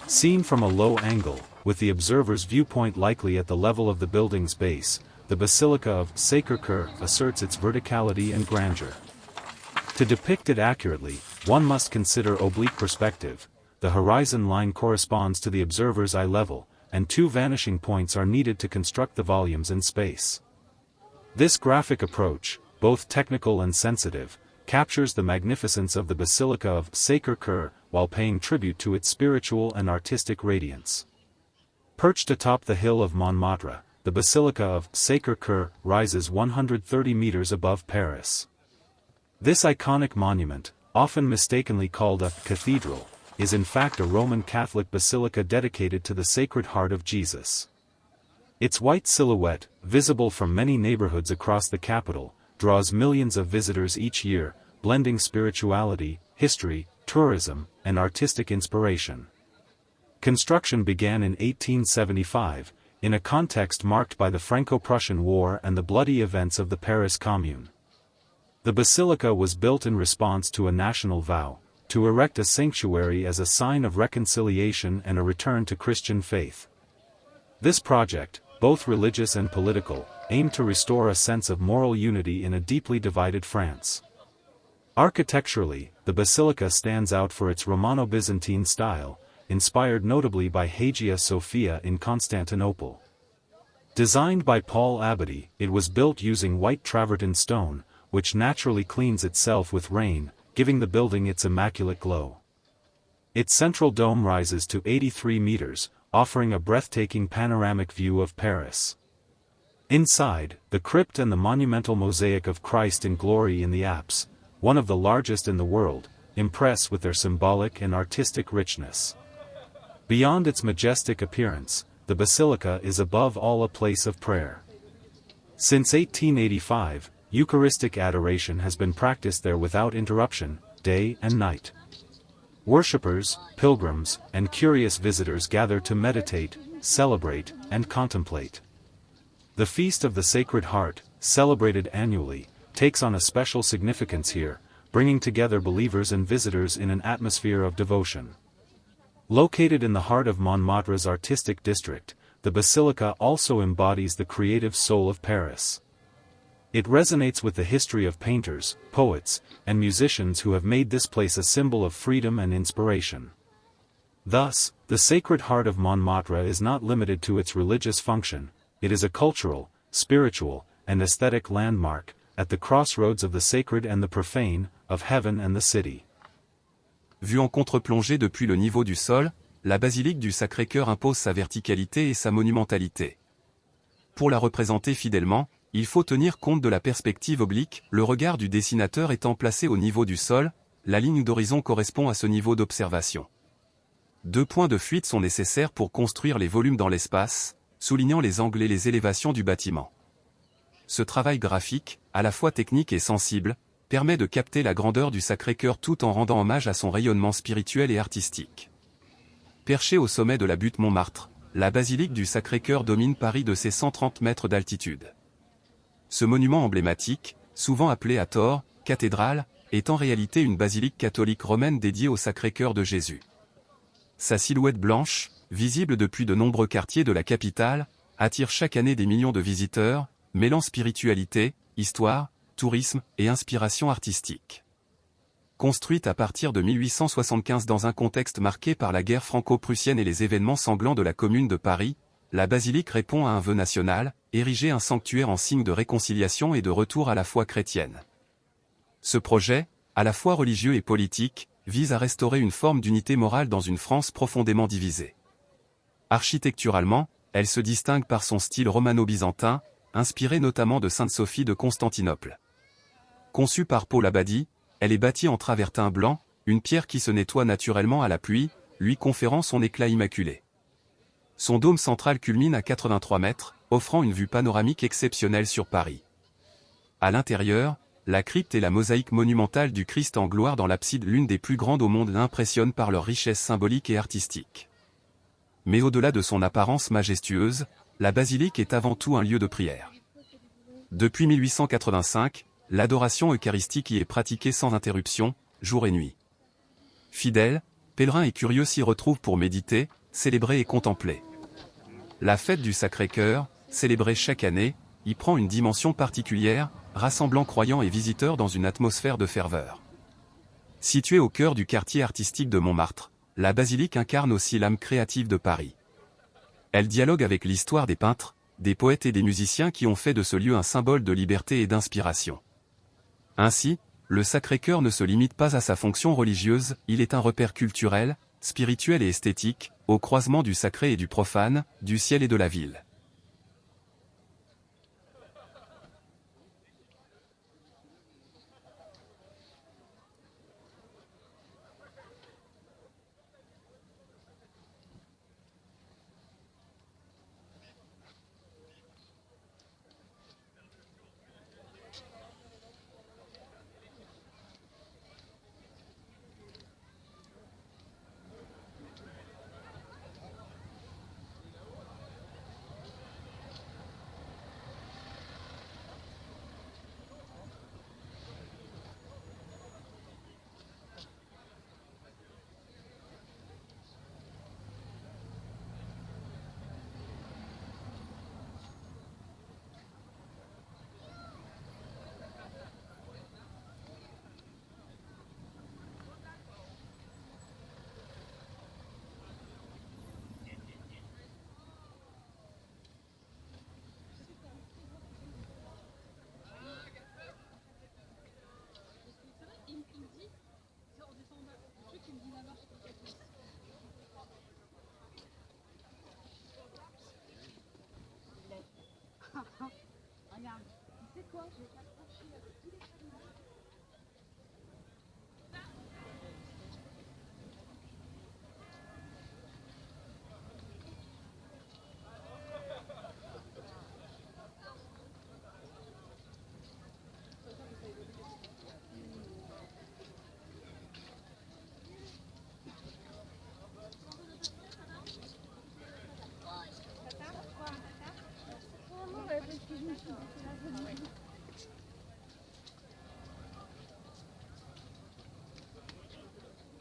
Seen from a low angle, with the observer's viewpoint likely at the level of the building's base, the Basilica of Sacré-Cœur asserts its verticality and grandeur. To depict it accurately, one must consider oblique perspective. The horizon line corresponds to the observer's eye level, and two vanishing points are needed to construct the volumes in space. This graphic approach, both technical and sensitive, captures the magnificence of the Basilica of Sacré-Cœur while paying tribute to its spiritual and artistic radiance. Perched atop the hill of Montmartre, the Basilica of Sacré-Cœur rises 130 meters above Paris. This iconic monument, often mistakenly called a cathedral, is in fact a Roman Catholic basilica dedicated to the Sacred Heart of Jesus. Its white silhouette, visible from many neighborhoods across the capital, draws millions of visitors each year, blending spirituality, history, tourism, and artistic inspiration. Construction began in 1875, in a context marked by the Franco-Prussian War and the bloody events of the Paris Commune. The basilica was built in response to a national vow, to erect a sanctuary as a sign of reconciliation and a return to Christian faith. This project, both religious and political, aimed to restore a sense of moral unity in a deeply divided France. Architecturally, the basilica stands out for its Romano-Byzantine style, inspired notably by Hagia Sophia in Constantinople. Designed by Paul Abadie, it was built using white travertine stone, which naturally cleans itself with rain, giving the building its immaculate glow. Its central dome rises to 83 meters, offering a breathtaking panoramic view of Paris. Inside, the crypt and the monumental mosaic of Christ in Glory in the apse, one of the largest in the world, impress with their symbolic and artistic richness. Beyond its majestic appearance, the basilica is above all a place of prayer. Since 1885, Eucharistic adoration has been practiced there without interruption, day and night. Worshippers, pilgrims, and curious visitors gather to meditate, celebrate, and contemplate. The Feast of the Sacred Heart, celebrated annually, takes on a special significance here, bringing together believers and visitors in an atmosphere of devotion. Located in the heart of Montmartre's artistic district, the basilica also embodies the creative soul of Paris. It resonates with the history of painters, poets, and musicians who have made this place a symbol of freedom and inspiration. Thus, the Sacred Heart of Montmartre is not limited to its religious function, it is a cultural, spiritual, and aesthetic landmark, at the crossroads of the sacred and the profane, of heaven and the city. Vue en contre-plongée depuis le niveau du sol, la basilique du Sacré-Cœur impose sa verticalité et sa monumentalité. Pour la représenter fidèlement, il faut tenir compte de la perspective oblique, le regard du dessinateur étant placé au niveau du sol, la ligne d'horizon correspond à ce niveau d'observation. 2 points de fuite sont nécessaires pour construire les volumes dans l'espace, soulignant les angles et les élévations du bâtiment. Ce travail graphique, à la fois technique et sensible, permet de capter la grandeur du Sacré-Cœur tout en rendant hommage à son rayonnement spirituel et artistique. Perchée au sommet de la butte Montmartre, la basilique du Sacré-Cœur domine Paris de ses 130 mètres d'altitude. Ce monument emblématique, souvent appelé à tort cathédrale, est en réalité une basilique catholique romaine dédiée au Sacré-Cœur de Jésus. Sa silhouette blanche, visible depuis de nombreux quartiers de la capitale, attire chaque année des millions de visiteurs, mêlant spiritualité, histoire, tourisme et inspiration artistique. Construite à partir de 1875 dans un contexte marqué par la guerre franco-prussienne et les événements sanglants de la Commune de Paris, la basilique répond à un vœu national, ériger un sanctuaire en signe de réconciliation et de retour à la foi chrétienne. Ce projet, à la fois religieux et politique, vise à restaurer une forme d'unité morale dans une France profondément divisée. Architecturalement, elle se distingue par son style romano-byzantin, inspiré notamment de Sainte-Sophie de Constantinople. Conçue par Paul Abadie, elle est bâtie en travertin blanc, une pierre qui se nettoie naturellement à la pluie, lui conférant son éclat immaculé. Son dôme central culmine à 83 mètres, offrant une vue panoramique exceptionnelle sur Paris. À l'intérieur, la crypte et la mosaïque monumentale du Christ en gloire dans l'abside, l'une des plus grandes au monde, l'impressionnent par leur richesse symbolique et artistique. Mais au-delà de son apparence majestueuse, la basilique est avant tout un lieu de prière. Depuis 1885, l'adoration eucharistique y est pratiquée sans interruption, jour et nuit. Fidèles, pèlerins et curieux s'y retrouvent pour méditer, célébrer et contempler. La fête du Sacré-Cœur, célébrée chaque année, y prend une dimension particulière, rassemblant croyants et visiteurs dans une atmosphère de ferveur. Située au cœur du quartier artistique de Montmartre, la basilique incarne aussi l'âme créative de Paris. Elle dialogue avec l'histoire des peintres, des poètes et des musiciens qui ont fait de ce lieu un symbole de liberté et d'inspiration. Ainsi, le Sacré-Cœur ne se limite pas à sa fonction religieuse, il est un repère culturel, spirituel et esthétique, au croisement du sacré et du profane, du ciel et de la ville. Regarde, tu sais quoi, je vais t'accrocher avec tous les cadenas.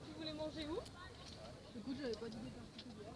Tu voulais manger où? Écoute, j'avais pas d'idée particulière.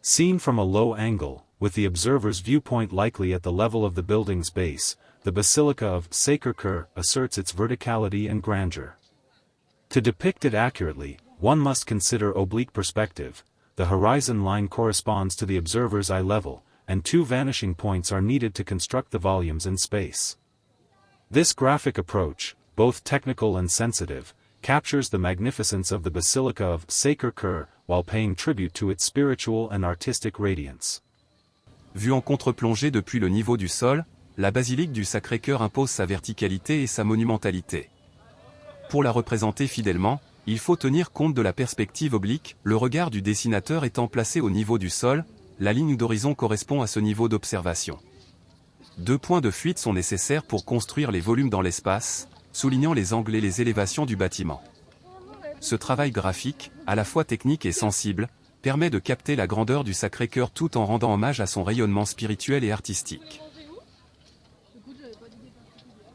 Seen from a low angle, with the observer's viewpoint likely at the level of the building's base, the Basilica of Sacré-Cœur asserts its verticality and grandeur. To depict it accurately, one must consider oblique perspective. The horizon line corresponds to the observer's eye level, and two vanishing points are needed to construct the volumes in space. This graphic approach, both technical and sensitive, captures the magnificence of the Basilica of Sacré-Cœur while paying tribute to its spiritual and artistic radiance. Vue en contre-plongée depuis le niveau du sol, la basilique du Sacré-Cœur impose sa verticalité et sa monumentalité. Pour la représenter fidèlement, il faut tenir compte de la perspective oblique, le regard du dessinateur étant placé au niveau du sol, la ligne d'horizon correspond à ce niveau d'observation. Deux points de fuite sont nécessaires pour construire les volumes dans l'espace, soulignant les angles et les élévations du bâtiment. Ce travail graphique, à la fois technique et sensible, permet de capter la grandeur du Sacré-Cœur tout en rendant hommage à son rayonnement spirituel et artistique. Manger où? Écoute, j'avais pas d'idée particulière.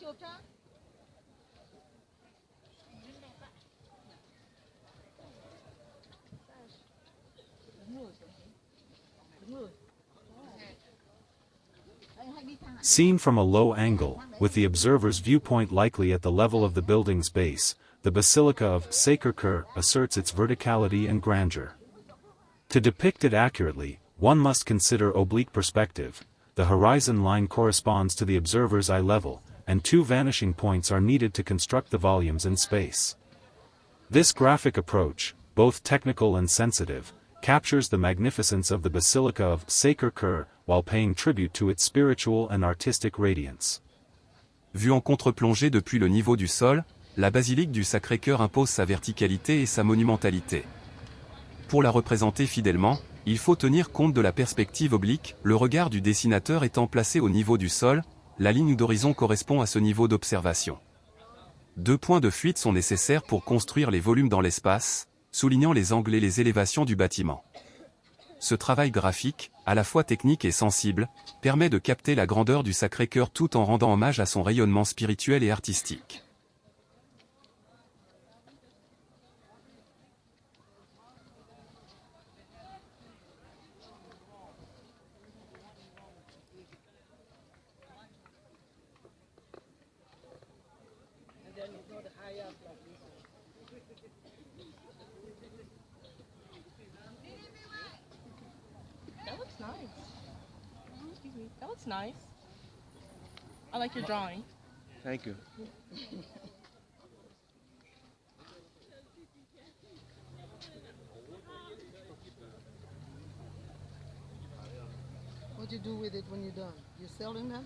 chụp cho. Đúng rồi. Đúng rồi. Hãy đi thẳng. Seen from a low angle, with the observer's viewpoint likely at the level of the building's base, the Basilica of Sacré-Cœur asserts its verticality and grandeur. To depict it accurately, one must consider oblique perspective. The horizon line corresponds to the observer's eye level, and two vanishing points are needed to construct the volumes in space. This graphic approach, both technical and sensitive, captures the magnificence of the Basilica of Sacré-Cœur while paying tribute to its spiritual and artistic radiance. Vue en contre-plongée depuis le niveau du sol, la basilique du Sacré-Cœur impose sa verticalité et sa monumentalité. Pour la représenter fidèlement, il faut tenir compte de la perspective oblique, le regard du dessinateur étant placé au niveau du sol, la ligne d'horizon correspond à ce niveau d'observation. Deux points de fuite sont nécessaires pour construire les volumes dans l'espace, soulignant les angles et les élévations du bâtiment. Ce travail graphique, à la fois technique et sensible, permet de capter la grandeur du Sacré-Cœur tout en rendant hommage à son rayonnement spirituel et artistique. That looks nice. Excuse me. That looks nice. I like your drawing. Thank you. What do you do with it when you're done? You selling them?